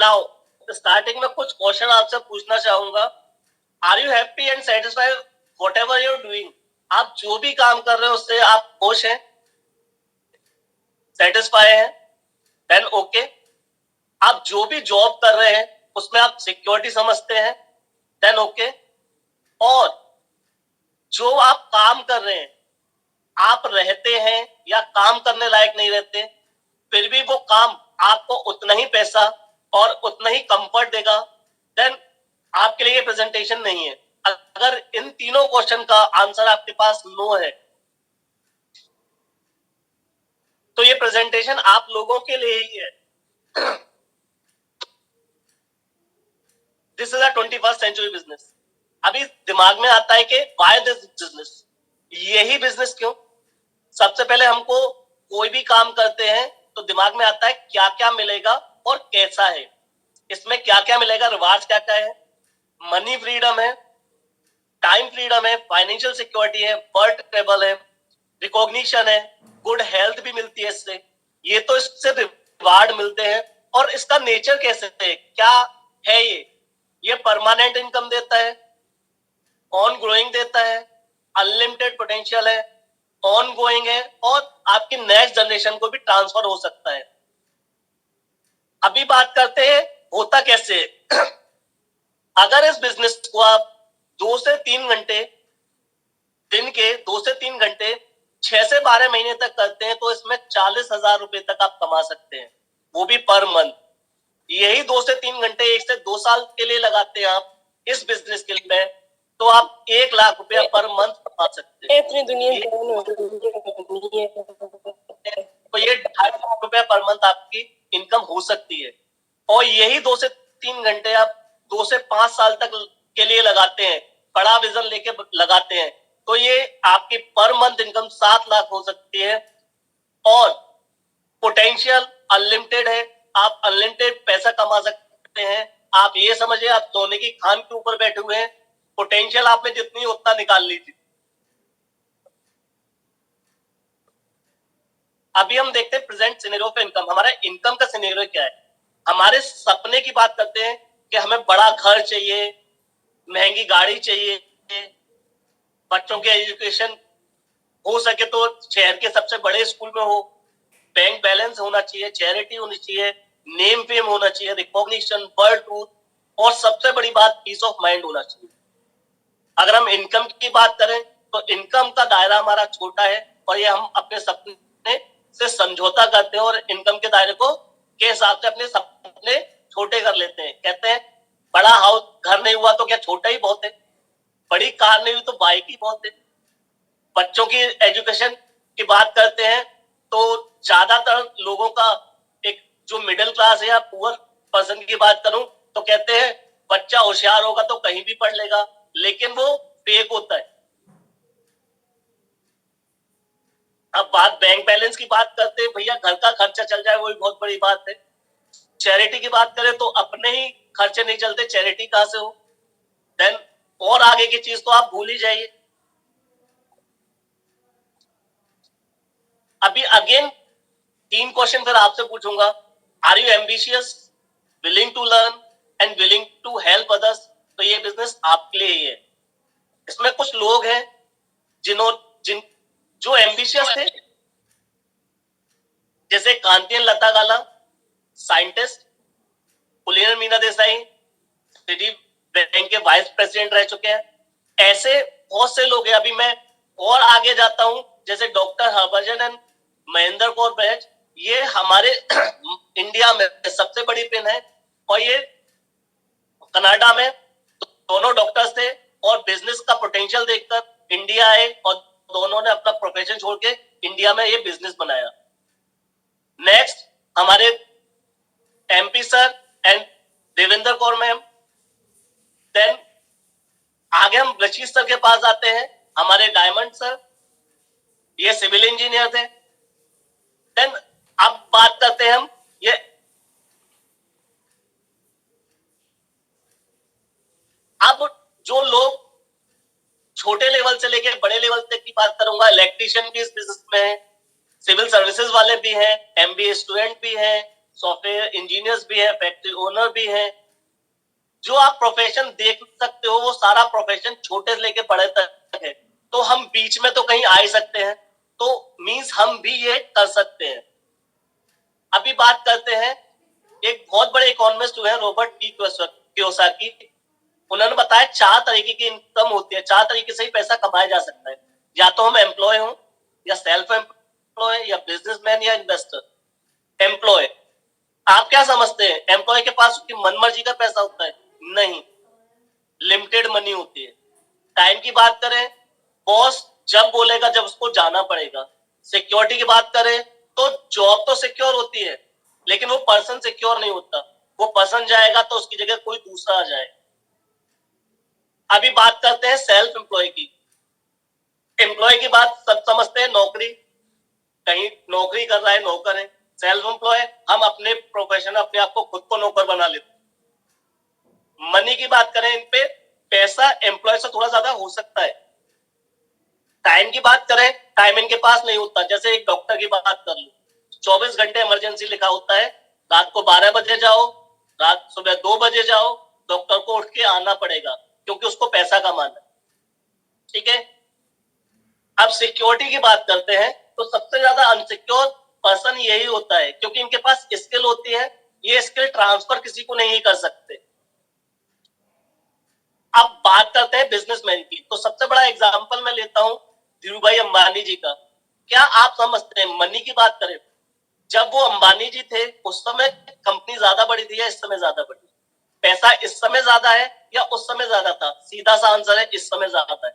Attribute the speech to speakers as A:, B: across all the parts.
A: Now starting में कुछ question आपसे पूछना चाहूंगा। Are you happy and satisfied whatever your doing? आप जो भी काम कर रहे हो उससे आप खुश हैं, सेटिस्फाई हैं? Then okay. आप जो भी जॉब कर रहे हैं उसमें आप सिक्योरिटी समझते हैं? Then okay. और जो आप काम कर रहे हैं आप रहते हैं या काम करने लायक नहीं रहते, फिर भी वो काम आपको उतना ही पैसा और उतना ही कंफर्ट देगा, देन आपके लिए प्रेजेंटेशन नहीं है। अगर इन तीनों क्वेश्चन का आंसर आपके पास नो है तो ये प्रेजेंटेशन आप लोगों के लिए ही है। This is a 21st century business. अभी दिमाग में आता है कि व्हाई दिस बिजनेस, यही बिजनेस क्यों? सबसे पहले हमको कोई भी काम करते हैं तो दिमाग में आता है क्या क्या मिलेगा और कैसा है, इसमें क्या क्या मिलेगा, रिवार्ड्स क्या क्या है, मनी फ्रीडम है, टाइम फ्रीडम है, फाइनेंशियल सिक्योरिटी है, वर्क टेबल है, रिकॉग्निशन है, गुड हेल्थ भी मिलती है इससे। ये तो इससे रिवार्ड मिलते हैं। और इसका नेचर कैसे है, क्या है ये परमानेंट इनकम देता है, ऑन ग्रोइंग देता है, अनलिमिटेड पोटेंशियल है, ऑन गोइंग है, और आपकी नेक्स्ट जनरेशन को भी ट्रांसफर हो सकता है। अभी बात करते हैं होता कैसे है। अगर इस बिजनेस को आप 2 से 3 घंटे दिन के 2 से 3 घंटे 6 से 12 महीने तक करते हैं तो इसमें 40,000 रुपए तक आप कमा सकते हैं, वो भी पर मंथ। यही 2 से 3 घंटे 1 से 2 साल के लिए लगाते हैं आप इस बिजनेस के लिए, तो आप 1 लाख रुपया पर मंथ कमा सकते हैं। तो ये 2.5 लाख रुपया पर मंथ आपकी इनकम हो सकती है। और यही 2 से 3 घंटे आप 2 से 5 साल तक के लिए लगाते हैं, बड़ा विजन लेके लगाते हैं, तो ये आपकी पर मंथ इनकम 7 लाख हो सकती है। और पोटेंशियल अनलिमिटेड है, आप अनलिमिटेड पैसा कमा सकते हैं। आप ये समझिए आप सोने की खान के ऊपर बैठे हुए हैं, पोटेंशियल आप में जितनी उतना निकाल लीजिए। अभी हम देखते हैं प्रेजेंट सिनेरियो पे इनकम, हमारा इनकम का सिनेरियो क्या है। हमारे सपने की बात करते हैं कि हमें बड़ा घर चाहिए, महंगी गाड़ी चाहिए, बच्चों के एजुकेशन हो सके तो शहर के सबसे बड़े स्कूल में हो, बैंक बैलेंस होना चाहिए, चैरिटी होनी चाहिए, नेम फेम होना चाहिए, रिकॉग्निशन, वर्ल्ड टूर, और सबसे बड़ी बात पीस ऑफ माइंड होना चाहिए। अगर हम इनकम की बात करें तो इनकम का दायरा हमारा छोटा है और ये हम अपने सपने से समझौता करते हैं और इनकम के दायरे को के हिसाब से अपने सपने छोटे कर लेते हैं। कहते हैं बड़ा हाउस घर नहीं हुआ तो क्या छोटा ही बहुत है, बड़ी कार नहीं हुई तो बाइक ही बहुत है। बच्चों की एजुकेशन की बात करते हैं तो ज्यादातर लोगों का एक जो मिडिल क्लास है या पुअर पर्सन की बात करूं तो कहते हैं बच्चा होशियार होगा तो कहीं भी पढ़ लेगा, लेकिन वो फेक होता है। अब बात बैंक बैलेंस की बात करते हैं, भैया घर का खर्चा चल जाए वही बहुत बड़ी बात है। चैरिटी की बात करें तो अपने ही खर्चे नहीं चलते, चैरिटी कहां से हो? देन और आगे की चीज तो आप भूल ही जाइए। अभी अगेन 3 क्वेश्चन फिर आपसे पूछूंगा। Are you ambitious, willing to learn and willing to help others? तो ये बिजनेस आपके लिए ही है। इसमें कुछ लोग हैं जिन जो एम्बिशियस थे, जैसे कांतियन लता गाला साइंटिस्ट, पुलिनर मीना देसाई सिटी बैंक के वाइस प्रेसिडेंट रह चुके हैं। ऐसे बहुत से लोग हैं। अभी मैं और आगे जाता हूं, जैसे doctor Harbhajan and Mahendra Kaur batch, ये हमारे इंडिया में सबसे बड़ी पिन है और ये कनाडा में दोनों डॉक्टर्स थे और बिजनेस का पोटेंशियल देखकर इंडिया आए और दोनों ने अपना प्रोफेशन छोड़ के इंडिया में ये बिजनेस बनाया। नेक्स्ट हमारे MP sir and Devendra Kaur ma'am. Then आगे हम रशीद सर के पास आते हैं, हमारे डायमंड सर, ये सिविल इंजीनियर थे। देन अब बात करते हैं हम ये अब जो लोग छोटे लेवल से लेकर बड़े लेवल तक की बात करूंगा, इलेक्ट्रिशियन भी इस बिजनेस में है, सिविल सर्विसेज वाले भी हैं, एमबीए स्टूडेंट भी हैं, सॉफ्टवेयर इंजीनियर्स भी हैं, फैक्ट्री ओनर भी हैं। जो आप प्रोफेशन देख सकते हो वो सारा प्रोफेशन छोटे से लेके बड़े तक है। तो हम बीच में तो कहीं आ ही सकते हैं, तो मींस हम भी ये कर सकते हैं। अभी बात करते हैं, एक बहुत बड़े इकोनॉमिस्ट हुए हैं रॉबर्ट टी कियोसाकी। उन्होंने बताया 4 तरीके की इनकम होती है, 4 तरीके से ही पैसा कमाया जा सकता है। या तो हम एम्प्लॉय हो, या सेल्फ एम्प्लॉय, या बिजनेसमैन, या इन्वेस्टर। एम्प्लॉय, आप क्या समझते हैं एम्प्लॉय के पास उसकी मनमर्जी का पैसा होता है? नहीं, लिमिटेड मनी होती है। टाइम की बात करें, बॉस जब बोलेगा जब उसको जाना पड़ेगा। सिक्योरिटी की बात करें तो जॉब तो सिक्योर होती है, लेकिन वो पर्सन सिक्योर नहीं होता। वो पर्सन जाएगा तो उसकी जगह कोई दूसरा आ जाए। अभी बात करते हैं सेल्फ एम्प्लॉय की। एम्प्लॉय की बात सब समझते हैं, नौकरी, कहीं नौकरी कर रहा है, नौकर है। सेल्फ एम्प्लॉय, हम अपने प्रोफेशन, अपने आप को खुद को नौकर बना लेते हैं। मनी की बात करें, इन पे पैसा एम्प्लॉय से थोड़ा ज्यादा हो सकता है। टाइम की बात करें, टाइम इनके पास नहीं होता। जैसे एक डॉक्टर की बात कर लो, 24 घंटे इमरजेंसी लिखा होता है। रात को 12 बजे जाओ, रात सुबह 2 बजे जाओ, डॉक्टर को उठ के आना पड़ेगा, क्योंकि उसको पैसा कमाना है। ठीक है। अब सिक्योरिटी की बात करते हैं, तो सबसे ज्यादा अनसिक्योर पर्सन यही होता है, क्योंकि इनके पास स्किल होती है, ये स्किल ट्रांसफर किसी को नहीं कर सकते। अब बात करते हैं बिजनेसमैन की, तो सबसे बड़ा एग्जांपल मैं लेता हूं धीरू भाई अंबानी जी का। क्या आप समझते हैं, मनी की बात करें, जब वो अंबानी जी थे उस समय कंपनी ज्यादा बड़ी थी या इस समय ज्यादा बड़ी? पैसा इस समय ज्यादा है या उस समय ज्यादा था? सीधा सा आंसर है, इस समय ज्यादा है।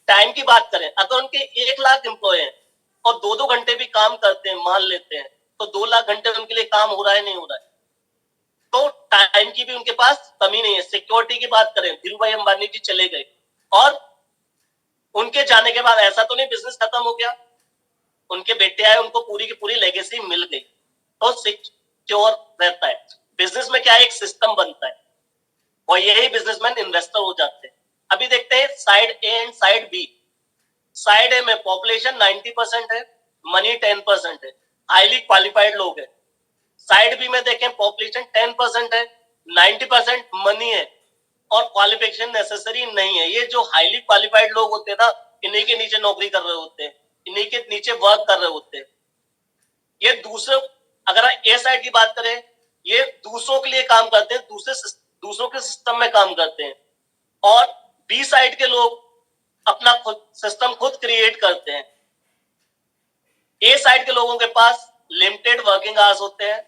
A: टाइम की बात करें, अगर उनके 1 लाख एम्प्लॉय हैं और 2-2 घंटे भी काम करते हैं, मान लेते हैं, तो 2 लाख घंटे उनके लिए काम हो रहा है, नहीं हो रहा है? तो टाइम की भी उनके पास कमी नहीं है। सिक्योरिटी की बात करें, धीरू भाई अंबानी जी चले गए, और उनके जाने के बाद ऐसा तो नहीं बिजनेस खत्म हो गया। उनके बेटे आए, उनको पूरी की पूरी लेगेसी मिल गई, तो सिक्योर रहता है। बिजनेस में क्या है, एक सिस्टम बनता है, और यही बिजनेसमैन इन्वेस्टर हो जाते हैं। अभी देखते हैं side A and side B. Side A में पॉपुलेशन 90% है, मनी 10% है, हाईली क्वालिफाइड लोग हैं। साइड बी में देखें, पॉपुलेशन 10% है, 90% मनी है, और क्वालिफिकेशन नेसेसरी नहीं है। ये जो हाईली क्वालिफाइड लोग होते हैं ना, इन्हीं के नीचे नौकरी कर रहे होते हैं, इन्हीं के नीचे वर्क कर रहे होते हैं। ये दूसरे, अगर ए साइड की बात करें, ये दूसरों के लिए काम करते हैं, दूसरों के सिस्टम में काम करते हैं। और बी साइड के लोग अपना खुद सिस्टम खुद क्रिएट करते हैं। ए साइड के लोगों के पास लिमिटेड वर्किंग आवर्स होते हैं,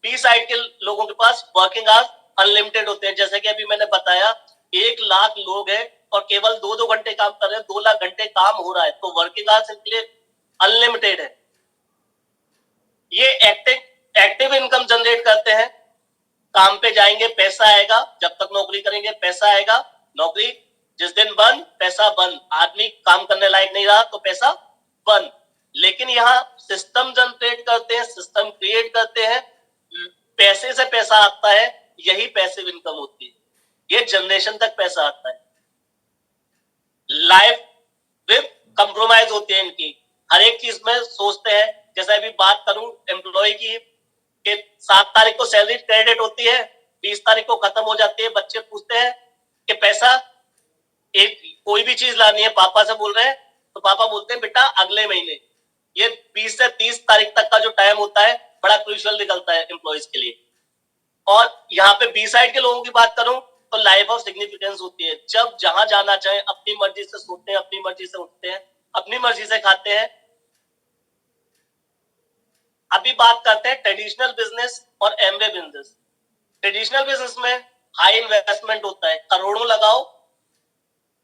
A: बी साइड के लोगों के पास वर्किंग आवर्स अनलिमिटेड होते हैं। जैसे कि अभी मैंने बताया, 1 लाख लोग हैं और केवल 2-2 घंटे काम कर रहे हैं, 2 लाख घंटे काम हो रहा है, तो वर्किंग आवर्स इनके लिए अनलिमिटेड है। ये एक्टिव इनकम जनरेट करते हैं। काम पे जाएंगे, पैसा आएगा, जब तक नौकरी करेंगे पैसा आएगा। नौकरी जिस दिन बंद, पैसा बंद। आदमी काम करने लायक नहीं रहा तो पैसा बंद। लेकिन यहाँ सिस्टम जनरेट करते हैं, सिस्टम क्रिएट करते हैं, पैसे से पैसा आता है, यही पैसिव इनकम होती है। ये जनरेशन तक पैसा आता है। लाइफ विद कंप्रोमाइज होती है इनकी, हर एक चीज में सोचते हैं। जैसे अभी बात करूं एम्प्लॉय की, कि 7 तारीख को सैलरी क्रेडिट होती है, 20 तारीख को खत्म हो जाती है। बच्चे पूछते हैं कि पैसा, एक कोई भी चीज लानी है, पापा से बोल रहे हैं, तो पापा बोलते हैं बेटा अगले महीने। ये 20 से 30 तारीख तक का जो टाइम होता है, बड़ा क्रूशियल निकलता है एम्प्लॉयज के लिए। और यहाँ पे बी साइड के लोगों की बात करूं, तो लाइफ ऑफ सिग्निफिकेंस होती है। जब जहां जाना चाहे, अपनी मर्जी से सोते हैं, अपनी मर्जी से उठते हैं, अपनी मर्जी से खाते हैं। अभी बात करते हैं ट्रेडिशनल बिजनेस और एमवे बिजनेस। ट्रेडिशनल बिजनेस में हाई इन्वेस्टमेंट होता है, करोड़ों लगाओ,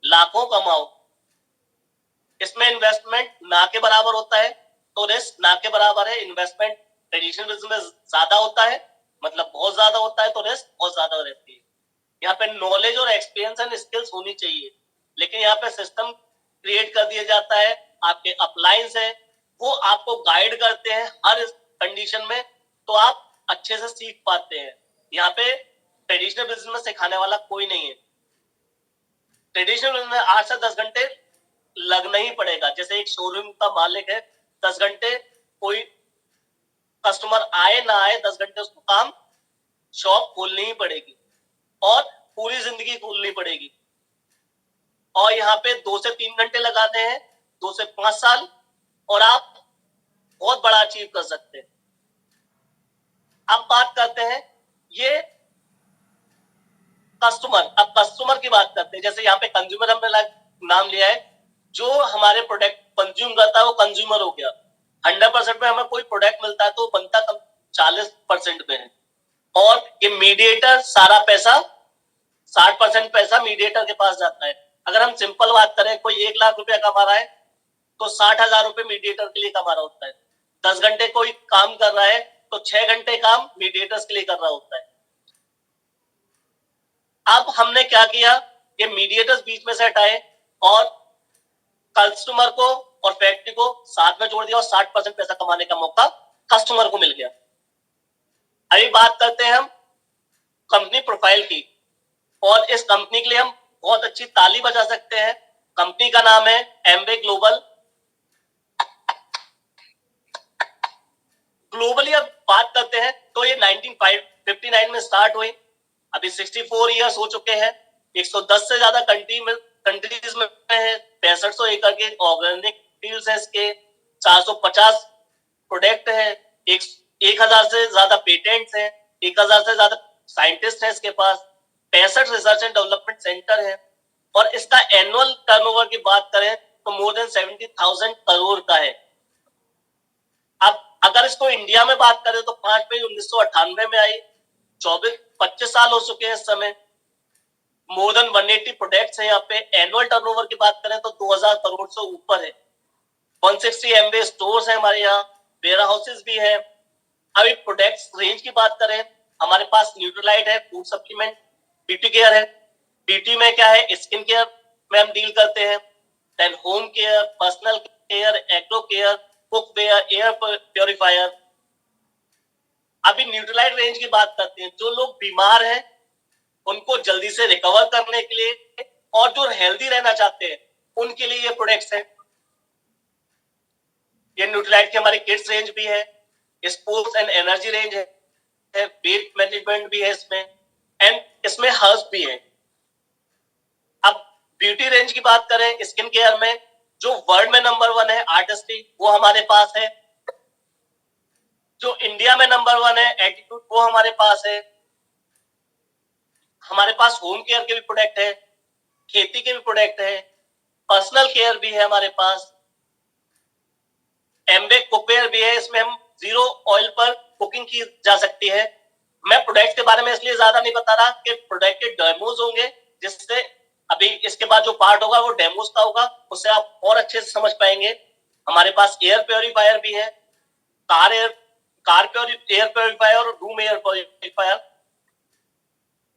A: लाखों कमाओ। इसमें इन्वेस्टमेंट ना के बराबर होता है, तो रिस्क ना के बराबर है। इन्वेस्टमेंट ट्रेडिशनल बिजनेस में ज्यादा होता है, मतलब बहुत ज्यादा होता है, तो रिस्क बहुत ज्यादा रहती है। यहाँ पे नॉलेज और एक्सपीरियंस एंड स्किल्स होनी चाहिए, लेकिन यहाँ पे सिस्टम क्रिएट कर दिया जाता है। आपके अपलाइंस है, वो आपको गाइड करते हैं हर कंडीशन में, तो आप अच्छे से सीख पाते हैं। यहाँ पे ट्रेडिशनल बिजनेस में सिखाने वाला कोई नहीं है। ट्रेडिशनल बिजनेस में 8 से 10 घंटे लगना ही पड़ेगा। जैसे एक शोरूम का मालिक है, 10 घंटे कोई कस्टमर आए ना आए 10 घंटे उसको काम शॉप खोलनी ही पड़ेगी और पूरी जिंदगी खोलनी पड़ेगी। और यहाँ पे 2 से 3 घंटे लगाते हैं, 2 से 5 साल, और आप बहुत बड़ा अचीव कर सकते हैं। अब बात करते हैं ये कस्टमर। अब कस्टमर की बात करते हैं, जैसे यहाँ पे कंज्यूमर हमने नाम लिया है, जो हमारे प्रोडक्ट कंज्यूम करता है वो कंज्यूमर हो गया। 100% में हमें कोई प्रोडक्ट मिलता है तो बनता कम 40% में है, और ये मीडिएटर सारा पैसा 60% पैसा मीडिएटर के पास जाता है। अगर हम सिंपल बात करें, कोई 1 लाख रुपया कमा रहा है तो 60,000 रुपए मीडिएटर के लिए कमा रहा होता है। 10 घंटे कोई काम कर रहा है तो 6 घंटे काम मीडिएटर्स के लिए कर रहा होता है। अब हमने क्या किया, ये मीडिएटर्स बीच में से हटाए और कस्टमर को और फैक्ट्री को साथ में जोड़ दिया, और 60% पैसा कमाने का मौका कस्टमर को मिल गया। अभी बात करते हैं हम कंपनी प्रोफाइल की, और इस कंपनी के लिए हम बहुत अच्छी ताली बजा सकते हैं। कंपनी का नाम है एमवे ग्लोबल। ग्लोबली अब बात करते हैं तो ये 1959 में स्टार्ट हुई, अभी 64 इयर्स हो चुके हैं। 110 से ज्यादा कंट्रीज में है, 6500 एकड़ के ऑर्गेनिक फील्ड्स हैं इसके, 450 प्रोडक्ट है, 1000 से ज्यादा पेटेंट्स हैं, 1000 से ज्यादा साइंटिस्ट हैं इसके पास, 65 रिसर्च एंड डेवलपमेंट सेंटर है, और इसका एनुअल टर्नओवर की बात करें तो मोर देन 70,000 करोड़ का है। अब अगर इसको इंडिया में बात करें तो 5 मई 1998 में आई, 25 साल हो चुके हैं इस समय। मोर देन 180 प्रोडक्ट्स हैं यहाँ पे। एनुअल टर्नओवर की बात करें तो 2000 करोड़ से ऊपर है। 160 एमबे स्टोर्स हैं हमारे यहाँ, वेयर हाउसेस भी है। अभी प्रोडक्ट्स रेंज की बात करें, हमारे पास न्यूट्रीलाइट है, फूड सप्लीमेंट, ब्यूटी केयर है। ब्यूटी में क्या है, स्किन केयर में हम डील करते हैं, then home care, personal care, agro care, cookware, air purifier. अभी न्यूट्रीलाइट रेंज की बात करते हैं, जो लोग बीमार हैं उनको जल्दी से रिकवर करने के लिए, और जो हेल्दी रहना चाहते हैं उनके लिए ये प्रोडक्ट्स हैं। ये न्यूट्रीलाइट की हमारी किड्स रेंज भी है, स्पोर्ट्स एंड एनर्जी रेंज है, वेट मैनेजमेंट भी है इसमें, एंड इसमें हर्ब्स भी है। अब ब्यूटी रेंज की बात करें, स्किन केयर में जो वर्ल्ड में नंबर 1 है आर्टिस्ट्री, वो हमारे पास है। जो इंडिया में नंबर 1 है एटीट्यूड, वो हमारे पास है। हमारे पास होम केयर के भी प्रोडक्ट है, खेती के भी प्रोडक्ट है, पर्सनल केयर भी है हमारे पास, एमवे कुकवेयर भी है। इसमें हम 0 ऑयल पर कुकिंग की जा सकती है। मैं प्रोडक्ट के बारे में इसलिए ज्यादा नहीं बता रहा कि प्रोडक्ट के डेमोज होंगे, जिससे अभी इसके बाद जो पार्ट होगा वो डेमोज का होगा, उससे आप और अच्छे से समझ पाएंगे। हमारे पास एयर प्योरीफायर भी है, एयर प्योरीफायर और रूम एयर प्योरीफायर।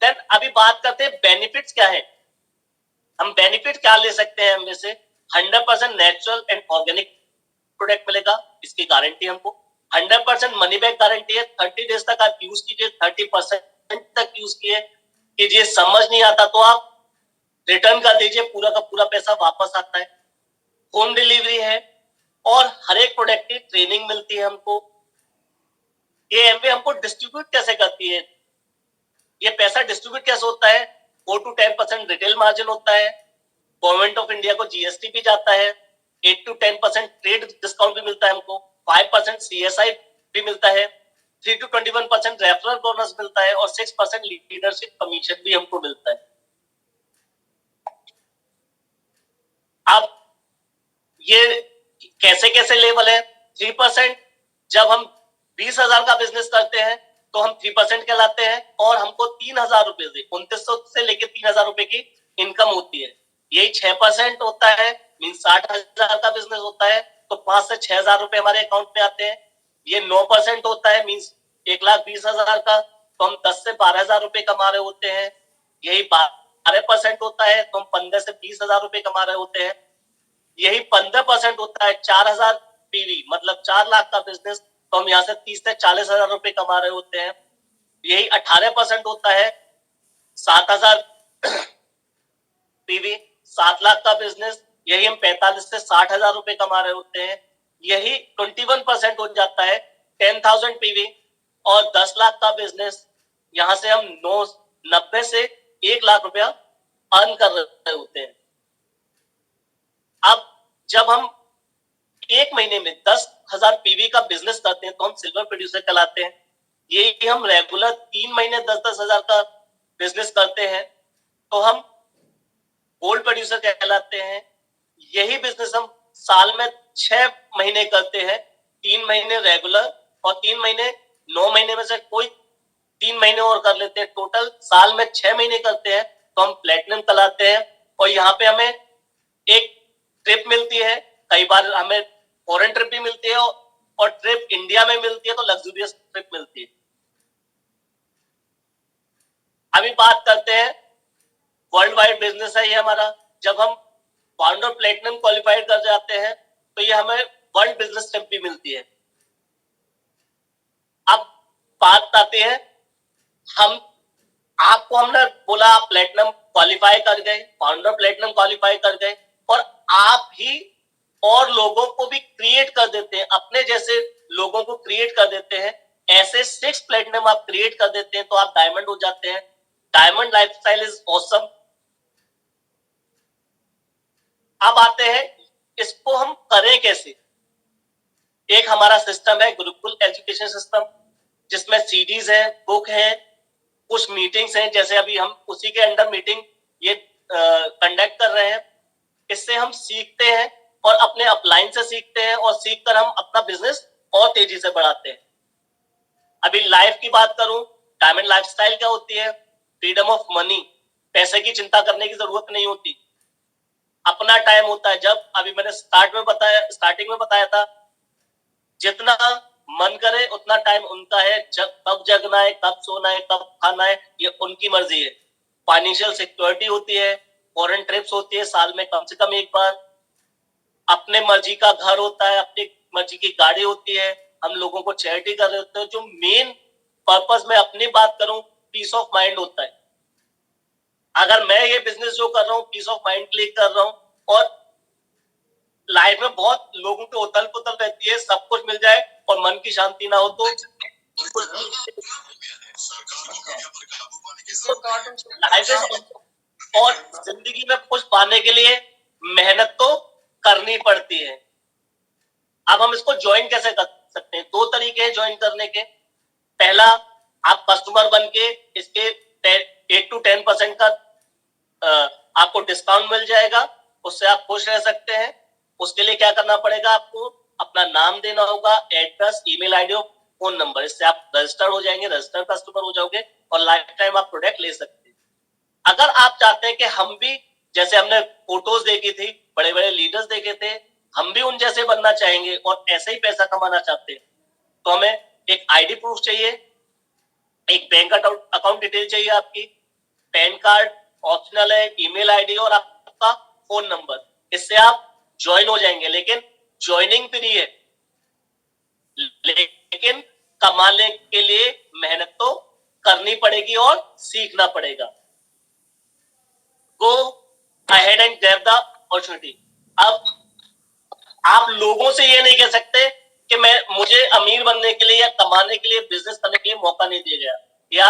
A: देन अभी बात करते हैं बेनिफिट्स क्या है। हम बेनिफिट क्या ले सकते हैं हमें से। 100% नेचुरल एंड ऑर्गेनिक प्रोडक्ट मिलेगा, इसकी गारंटी हमको। 100% मनी बैक गारंटी है, 30 डेज तक आप यूज कीजिए, 30% तक यूज कीजिए, समझ नहीं आता तो आप रिटर्न कर दीजिए, पूरा का पूरा पैसा वापस आता है। होम डिलीवरी है, और हर एक प्रोडक्ट की ट्रेनिंग मिलती है हमको। ये एमवे हमको डिस्ट्रीब्यूट कैसे करती है, ये पैसा डिस्ट्रीब्यूट कैसे होता है। 4 to 10% रिटेल मार्जिन होता है, गवर्नमेंट ऑफ इंडिया को जीएसटी भी जाता है, 8 to 10% ट्रेड डिस्काउंट भी मिलता है हमको, 5% सीएसआई भी मिलता है, 3 to 21% रेफरल बोनस मिलता है, और 6% लीडरशिप कमीशन भी हमको मिलता है। अब ये कैसे कैसे लेवल है। 3% जब हम 20,000 का बिजनेस करते हैं तो हम 3% कहलाते हैं, और हमको 3,000 रुपए से 2900 से लेकर 3,000 रुपए की इनकम होती है। यही 6% होता है, मीन 60,000 का बिजनेस होता है तो 5 से 6,000 रुपए हमारे अकाउंट में आते हैं। ये 9% होता है, मीन 1,20,000 का, तो हम 10 से 12,000 रुपए कमा रहे होते हैं। यही 12% होता है तो हम 15 से 20,000 रुपए कमा रहे होते हैं। यही 15% होता है 4,000 पीवी, मतलब 4 लाख का बिजनेस, तो हम यहाँ से 30 से 40,000 रुपए कमा रहे होते हैं। यही 18% होता है 7,000 पीवी, 7 लाख का बिजनेस, यही हम 45 से 60,000 रुपए कमा रहे होते हैं। यही 21% हो जाता है 10,000 पीवी और 10 लाख का बिजनेस, यहां से हम 90 से 1 लाख रुपया अर्न कर रहे होते हैं। अब जब हम एक महीने में 10,000 पीवी का बिजनेस करते हैं तो हम सिल्वर प्रोड्यूसर कहलाते हैं। ये हम रेगुलर 3 महीने 10-10 हजार का बिजनेस करते हैं तो हम गोल्ड प्रोड्यूसर कहलाते हैं। यही बिजनेस हम साल में 6 महीने करते हैं, 3 महीने रेगुलर और 3 महीने 9 महीने में से कोई 3 महीने और कर लेते हैं, टोटल साल में 6 महीने करते हैं तो हम प्लेटिनम कहलाते हैं। और यहाँ पे हमें एक ट्रिप मिलती है, कई बार हमें फॉरेन ट्रिप भी मिलती है और ट्रिप इंडिया में मिलती है तो लग्जूरियस ट्रिप मिलती है। अभी बात करते हैं वर्ल्ड वाइड बिजनेस है ये हमारा। जब हम फाउंडर प्लेटिनम क्वालिफाइड कर जाते हैं तो ये हमें वर्ल्ड बिजनेस स्टैंप भी मिलती है। अब बात आती है, हम आपको हमने बोला आप प्लेटिनम क्वालिफाई कर गए, फाउंडर प्लेटिनम क्वालिफाई कर गए और आप ही और लोगों को भी क्रिएट कर देते हैं, अपने जैसे लोगों को क्रिएट कर देते हैं। ऐसे 6 प्लेटिनम आप क्रिएट कर देते हैं तो आप डायमंड हो जाते हैं। Diamond lifestyle is awesome. अब आते हैं इसको हम करें कैसे। एक हमारा सिस्टम है गुरुकुल एजुकेशन सिस्टम, जिसमें सीडीज है, बुक है, कुछ मीटिंग्स हैं, जैसे अभी हम उसी के अंडर मीटिंग ये कंडक्ट कर रहे हैं। इससे हम सीखते हैं और अपने अपलाइन से सीखते हैं और सीखकर हम अपना बिजनेस और तेजी से बढ़ाते हैं। अभी लाइफ की बात करूं, डायमंड लाइफस्टाइल क्या होती है? फ्रीडम ऑफ मनी, पैसे की चिंता करने की जरूरत नहीं होती, अपना टाइम होता है। जब अभी मैंने स्टार्टिंग में बताया था, जितना मन करे उतना टाइम उनका है, जब कब जगना है, कब सोना है, कब खाना है, ये उनकी मर्जी है। फाइनेंशियल सिक्योरिटी होती है, फॉरेन ट्रिप्स होती है साल में कम से कम एक बार, अपने मर्जी का घर होता है, अपनी मर्जी की गाड़ी होती है, हम लोगों को चैरिटी कर रहे होते हैं। जो मेन पर्पस में अपनी बात करूं, पीस ऑफ माइंड होता है। अगर मैं ये बिजनेस जो कर रहा हूँ पीस ऑफ माइंड के लिए कर रहा हूँ और लाइफ में बहुत लोगों की उथल पुथल रहती है, सब कुछ मिल जाए और मन की शांति ना हो तो और जिंदगी में कुछ पाने के लिए मेहनत तो करनी पड़ती है। अब हम इसको ज्वाइन कैसे कर सकते हैं? 2 तरीके हैं ज्वाइन करने के। पहला, आप कस्टमर बन के इसके 8 to 10% का आपको डिस्काउंट मिल जाएगा, उससे आप खुश रह सकते हैं। उसके लिए क्या करना पड़ेगा? आपको अपना नाम देना होगा, एड्रेस, ईमेल आईडी और फोन नंबर। इससे आप रजिस्टर हो जाएंगे, रजिस्टर कस्टमर हो जाओगे और लाइफ टाइम आप प्रोडक्ट ले सकते हैं। अगर आप चाहते हैं कि हम भी, जैसे हमने फोटोज देखी थी, बड़े बड़े लीडर्स देखे थे, हम भी उन जैसे बनना चाहेंगे और ऐसे ही पैसा कमाना चाहते हैं, तो हमें एक आईडी प्रूफ चाहिए, एक बैंक अकाउंट डिटेल चाहिए आपकी, पैन कार्ड ऑप्शनल है, ईमेल आईडी और आपका फोन नंबर। इससे आप ज्वाइन हो जाएंगे। लेकिन ज्वाइनिंग फ्री है, लेकिन कमाने के लिए मेहनत तो करनी पड़ेगी और सीखना पड़ेगा। Go ahead and grab the opportunity. अब आप लोगों से ये नहीं कह सकते कि मुझे अमीर बनने के लिए या कमाने के लिए, बिजनेस करने के लिए मौका नहीं दिया गया।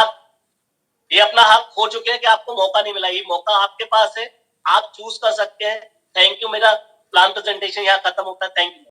A: ये अपना हक खो चुके हैं कि आपको मौका नहीं मिला। ये मौका आपके पास है, आप चूज कर सकते हैं। Thank you. मेरा प्लान प्रेजेंटेशन यहाँ खत्म होता है। Thank you.